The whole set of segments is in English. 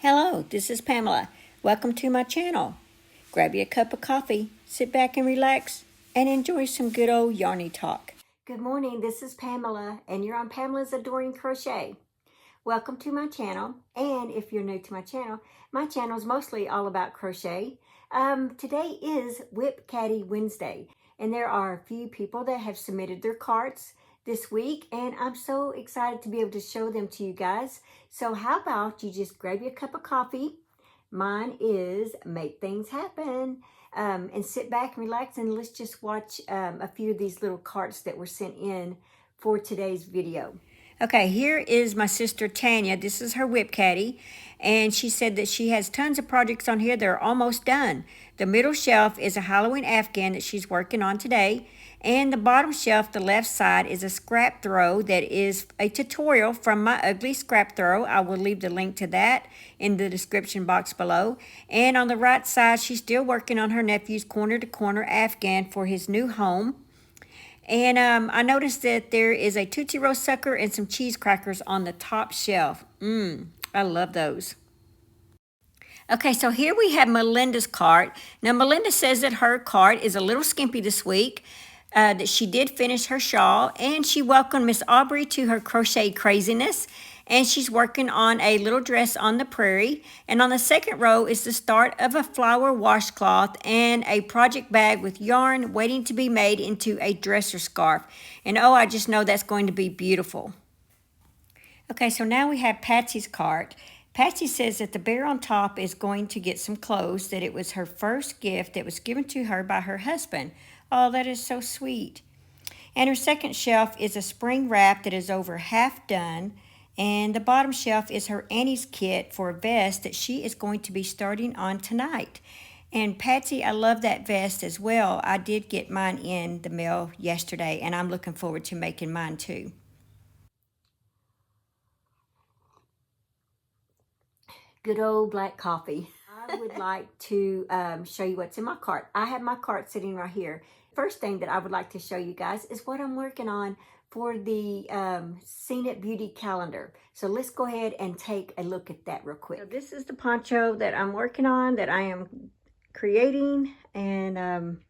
Hello, this is Pamela. Welcome to my channel. Grab you a cup of coffee, sit back and relax, and enjoy some good old yarny talk. Good morning, this is Pamela, and you're on Pamela's Adoring Crochet. Welcome to my channel, and if you're new to my channel is mostly all about crochet. Today is WIP Caddy Wednesday, and there are a few people that have submitted their cards this week, and I'm so excited to be able to show them to you guys. So how about you just grab you a cup of coffee. Mine is Make Things Happen, and sit back and relax, and let's just watch a few of these little cards that were sent in for today's video. Okay, here is my sister Tanya. This is her WIP Caddy, and she said that she has tons of projects on here that are almost done. The middle shelf is a Halloween Afghan that she's working on today, and the bottom shelf, the left side, is a scrap throw that is a tutorial from my ugly scrap throw. I will leave the link to that in the description box below. And on the right side, she's still working on her nephew's corner-to-corner Afghan for his new home. And I noticed that there is a Tootsie Roll sucker and some cheese crackers on the top shelf. I love those. Okay, so here we have Melinda's card. Now, Melinda says that her card is a little skimpy this week, that she did finish her shawl, and she welcomed Miss Aubrey to her crochet craziness. And she's working on a little dress on the prairie. And on the second row is the start of a flower washcloth and a project bag with yarn waiting to be made into a dresser scarf. And oh, I just know that's going to be beautiful. Okay, so now we have Patsy's card. Patsy says that the bear on top is going to get some clothes, that it was her first gift that was given to her by her husband. Oh, that is so sweet. And her second shelf is a spring wrap that is over half done. And the bottom shelf is her Annie's kit for a vest that she is going to be starting on tonight. And Patsy, I love that vest as well. I did get mine in the mail yesterday, and I'm looking forward to making mine too. Good old black coffee. I would like to show you what's in my cart. I have my cart sitting right here. First thing that I would like to show you guys is what I'm working on for the Seen It Beauty calendar. So let's go ahead and take a look at that real quick. So this is the poncho that I'm working on, that I am creating, and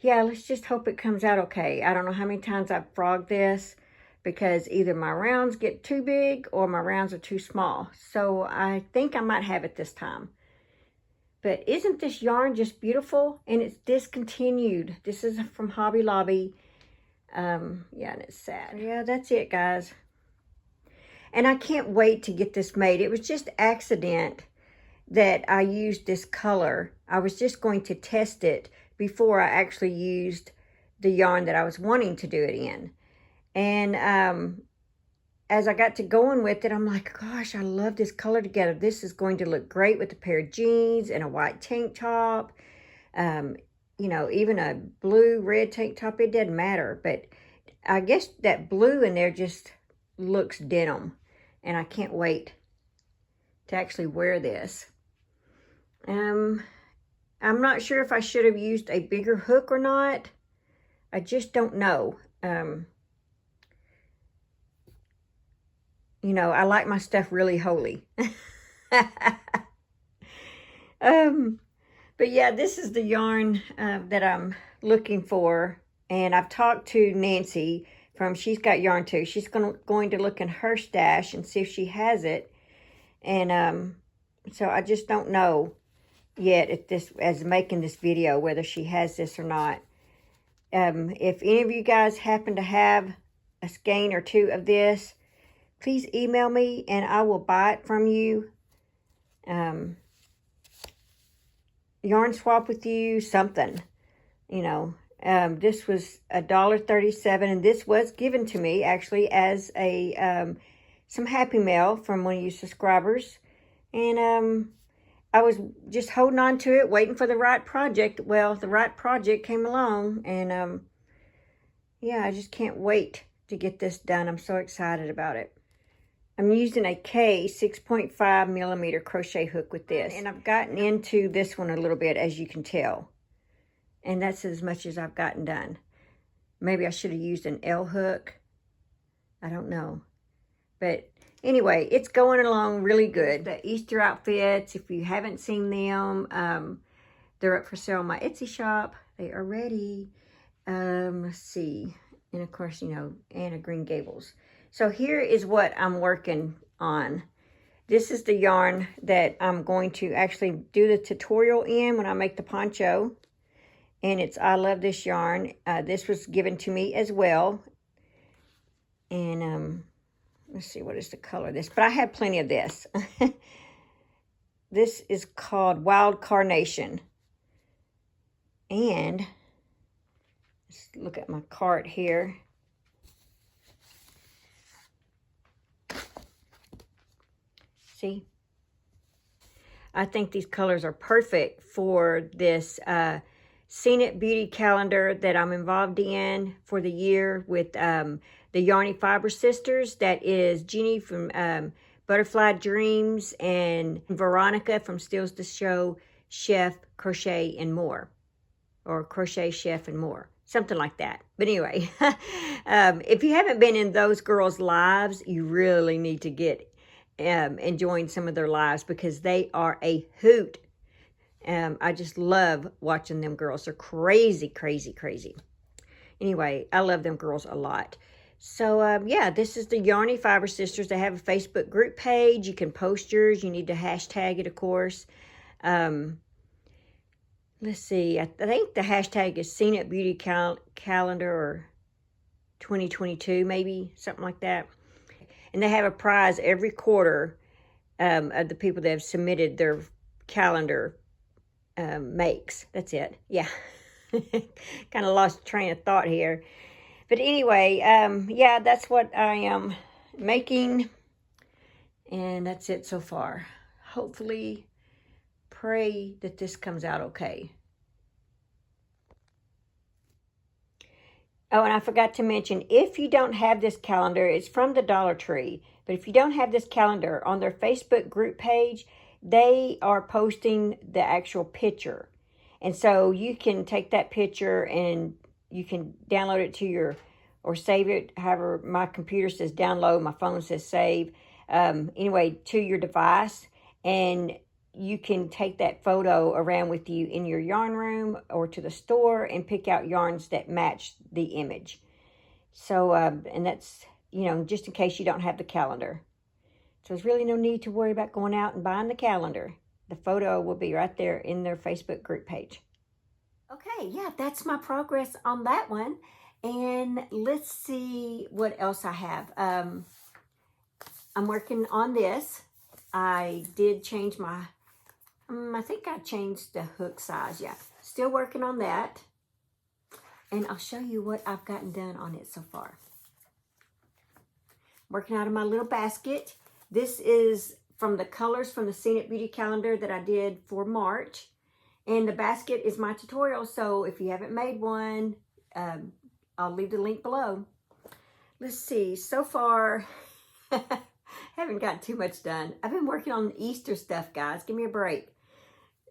yeah, let's just hope it comes out okay. I don't know how many times I've frogged this, because either my rounds get too big or my rounds are too small. So I think I might have it this time. But isn't this yarn just beautiful? And it's discontinued. This is from Hobby Lobby. Yeah, and it's sad. Yeah, that's it, guys. And I can't wait to get this made. It was just accident that I used this color. I was just going to test it before I actually used the yarn that I was wanting to do it in. And as I got to going with it, I'm like, gosh, I love this color together. This is going to look great with a pair of jeans and a white tank top. You know, even a blue, red tank top, it doesn't matter. But I guess that blue in there just looks denim. And I can't wait to actually wear this. I'm not sure if I should have used a bigger hook or not. I just don't know. You know, I like my stuff really holy. But yeah, this is the yarn that I'm looking for. And I've talked to Nancy from She's Got Yarn Too. She's going to look in her stash and see if she has it. And so I just don't know yet if this, as making this video, whether she has this or not. If any of you guys happen to have a skein or two of this, please email me and I will buy it from you. Yarn swap with you, something, you know. This was $1.37, and this was given to me actually as a some Happy Mail from one of you subscribers. And I was just holding on to it, waiting for the right project. Well, the right project came along, and yeah, I just can't wait to get this done. I'm so excited about it. I'm using a K 6.5 millimeter crochet hook with this. And I've gotten into this one a little bit, as you can tell. And that's as much as I've gotten done. Maybe I should have used an L hook. I don't know. But Anyway, it's going along really good. The Easter outfits, if you haven't seen them, they're up for sale on my Etsy shop. They are ready. Let's see. And of course, you know, Anna Green Gables. So here is what I'm working on. This is the yarn that I'm going to actually do the tutorial in when I make the poncho. And it's I Love This Yarn. This was given to me as well. And let's see, what is the color of this? But I have plenty of this. This is called Wild Carnation. And let's look at my cart here. See? I think these colors are perfect for this Scenic Beauty calendar that I'm involved in for the year with the Yarny Fiber Sisters. That is Jeannie from Butterfly Dreams and Veronica from Steals the Show, Chef, Crochet, and More. Or Crochet, Chef, and More. Something like that. But anyway, if you haven't been in those girls' lives, you really need to get enjoying some of their lives because they are a hoot. I just love watching them girls. They're crazy, crazy, crazy. Anyway, I love them girls a lot. So, yeah, this is the Yarny Fiber Sisters. They have a Facebook group page. You can post yours. You need to hashtag it, of course. Let's see. I think the hashtag is Scenic Beauty Calendar or 2022, maybe, something like that. And they have a prize every quarter of the people that have submitted their calendar makes. That's it. Yeah. Kind of lost train of thought here. But anyway, yeah, that's what I am making. And that's it so far. Hopefully, pray that this comes out okay. Oh, and I forgot to mention, if you don't have this calendar, it's from the Dollar Tree. But if you don't have this calendar, on their Facebook group page, they are posting the actual picture. And so you can take that picture and you can download it to your, or save it, however, my computer says download, my phone says save, anyway, to your device. And you can take that photo around with you in your yarn room or to the store and pick out yarns that match the image. So, and that's, you know, just in case you don't have the calendar. So there's really no need to worry about going out and buying the calendar. The photo will be right there in their Facebook group page. Okay, yeah, that's my progress on that one. And let's see what else I have. I'm working on this. I did change my, I think I changed the hook size. Yeah, still working on that. And I'll show you what I've gotten done on it so far. Working out of my little basket. This is from the colors from the Scenic Beauty calendar that I did for March. And the basket is my tutorial. So if you haven't made one, I'll leave the link below. Let's see. So far, haven't got too much done. I've been working on Easter stuff, guys. Give me a break.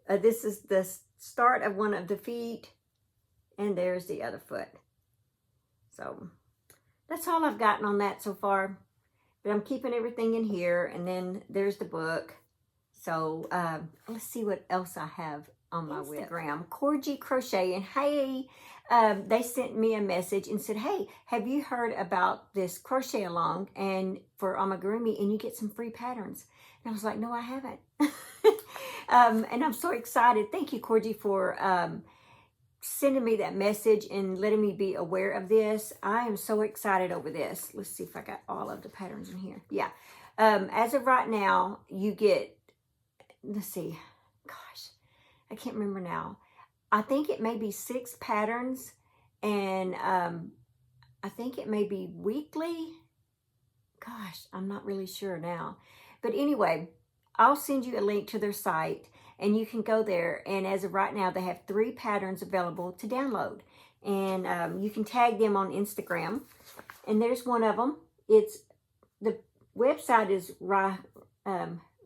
This is the start of one of the feet. And there's the other foot. So that's all I've gotten on that so far. But I'm keeping everything in here. And then there's the book. So let's see what else I have on my Instagram. Corgi Crochet. And hey, they sent me a message and said, hey, have you heard about this crochet along and for amigurumi, and you get some free patterns? And I was like, no, I haven't. And I'm so excited. Thank you, Corgi, for sending me that message and letting me be aware of this. I am so excited over this. Let's see if I got all of the patterns in here. Yeah. As of right now, you get, let's see, gosh, I can't remember now. I think it may be 6 patterns, and I think it may be weekly. Gosh, I'm not really sure now. But anyway, I'll send you a link to their site, and you can go there. And as of right now, they have 3 patterns available to download. And you can tag them on Instagram. And there's one of them. It's, the website is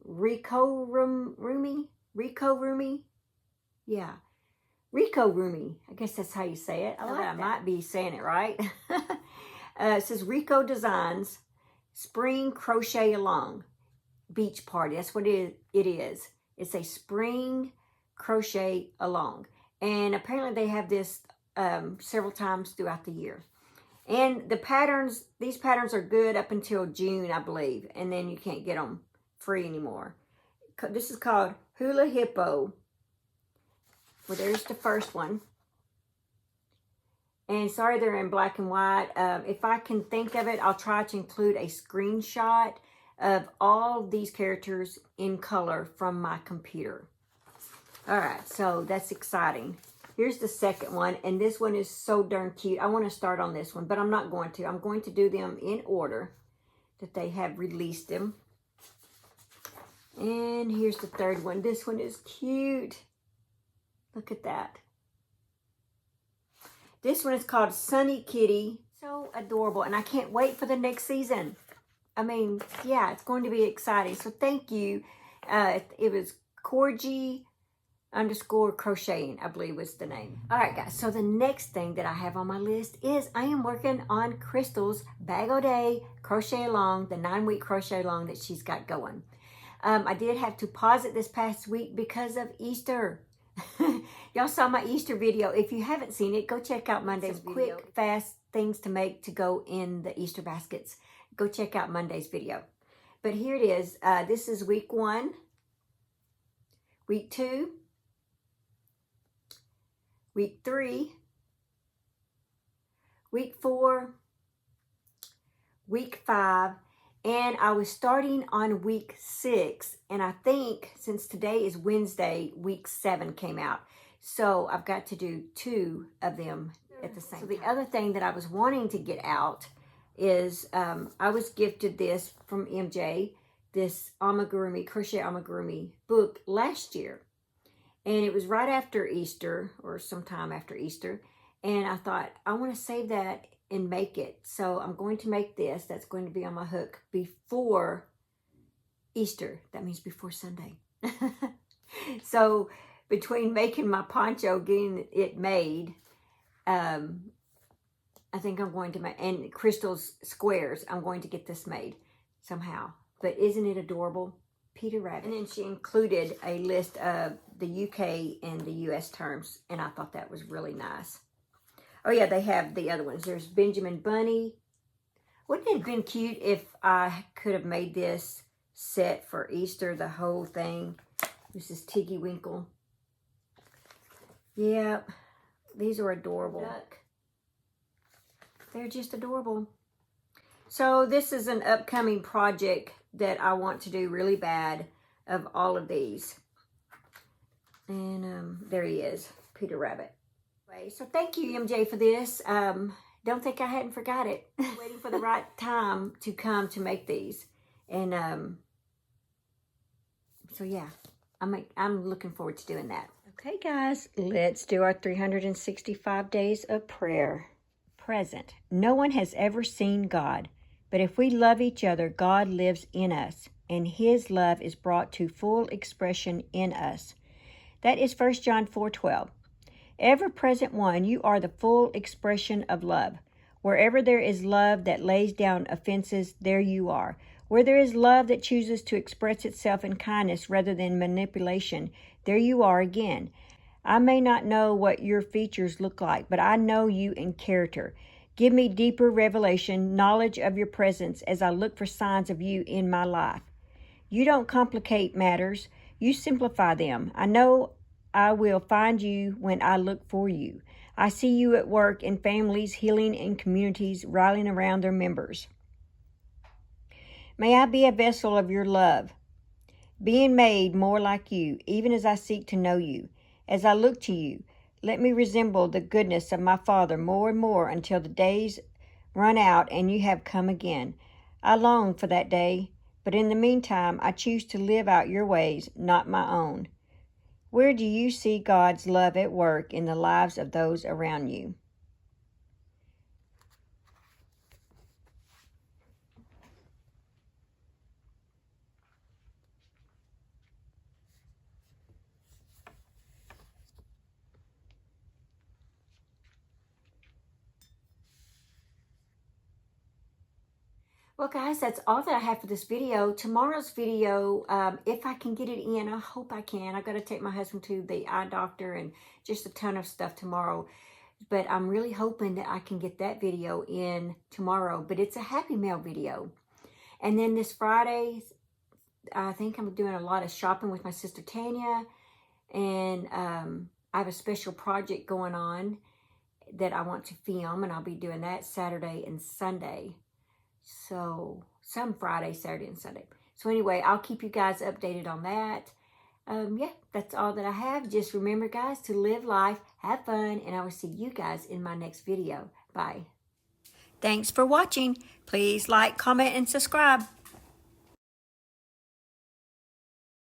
Rico-Rumi. Yeah. Rico-Rumi. I guess that's how you say it. I might be saying it right. It says Rico Designs. Spring Crochet Along Beach Party. That's what it is. It's a spring crochet along. And apparently they have this several times throughout the year. And the patterns, these patterns are good up until June, I believe. And then you can't get them free anymore. This is called Hula Hippo. Well, there's the first one. And sorry they're in black and white. If I can think of it, I'll try to include a screenshot of all these characters in color from my computer. All right, so that's exciting. Here's the second one, and this one is so darn cute. I want to start on this one, but I'm not going to. I'm going to do them in order that they have released them. And here's the third one. This one is cute. Look at that. This one is called Sunny Kitty. So adorable. And I can't wait for the next season. I mean, yeah, it's going to be exciting. So thank you. It was Corgi_crocheting, I believe was the name. All right, guys. So the next thing that I have on my list is I am working on Crystal's Bag O' Day Crochet Along, the 9-week crochet along that she's got going. I did have to pause it this past week because of Easter. Y'all saw my Easter video. If you haven't seen it, go check out Monday's video. Quick, fast things to make to go in the Easter baskets. Go check out Monday's video. But here it is. This is week 1, week 2, week 3, week 4, week 5, and I was starting on week 6, and I think since today is Wednesday, week 7 came out. So I've got to do 2 of them at the same time. So the other thing that I was wanting to get out is I was gifted this from MJ, this amigurumi, crochet amigurumi book last year. And it was right after Easter, or sometime after Easter. And I thought, I want to save that and make it. So I'm going to make this. That's going to be on my hook before Easter. That means before Sunday. So between making my poncho, getting it made, I think I'm going to make, and Crystal's squares, I'm going to get this made somehow. But isn't it adorable? Peter Rabbit. And then she included a list of the UK and the US terms, and I thought that was really nice. Oh yeah, they have the other ones. There's Benjamin Bunny. Wouldn't it have been cute if I could have made this set for Easter, the whole thing? This is Tiggy Winkle. Yeah, these are adorable. Duck. They're just adorable. So this is an upcoming project that I want to do really bad of all of these. And there he is, Peter Rabbit. So thank you, MJ, for this. Don't think I hadn't forgot it. Waiting for the right time to come to make these. And so yeah, I'm looking forward to doing that. Okay, guys, let's do our 365 days of prayer. Present. No one has ever seen God, but if we love each other, God lives in us, and His love is brought to full expression in us. That is 1 John 4:12. Ever-present one, you are the full expression of love. Wherever there is love that lays down offenses, there you are. Where there is love that chooses to express itself in kindness rather than manipulation, there you are again. I may not know what your features look like, but I know you in character. Give me deeper revelation, knowledge of your presence as I look for signs of you in my life. You don't complicate matters. You simplify them. I know I will find you when I look for you. I see you at work in families, healing in communities, rallying around their members. May I be a vessel of your love, being made more like you, even as I seek to know you. As I look to you, let me resemble the goodness of my Father more and more until the days run out and you have come again. I long for that day, but in the meantime, I choose to live out your ways, not my own. Where do you see God's love at work in the lives of those around you? Well, guys, that's all that I have for this video. Tomorrow's video, if I can get it in, I hope I can. I got to take my husband to the eye doctor and just a ton of stuff tomorrow. But I'm really hoping that I can get that video in tomorrow. But it's a Happy Mail video. And then this Friday, I think I'm doing a lot of shopping with my sister Tanya. And I have a special project going on that I want to film. And I'll be doing that Saturday and Sunday. So some Friday, Saturday, and Sunday. So anyway, I'll keep you guys updated on that. Yeah, that's all that I have. Just remember, guys, to live life, have fun, and I will see you guys in my next video. Bye. Thanks for watching. Please like, comment, and subscribe.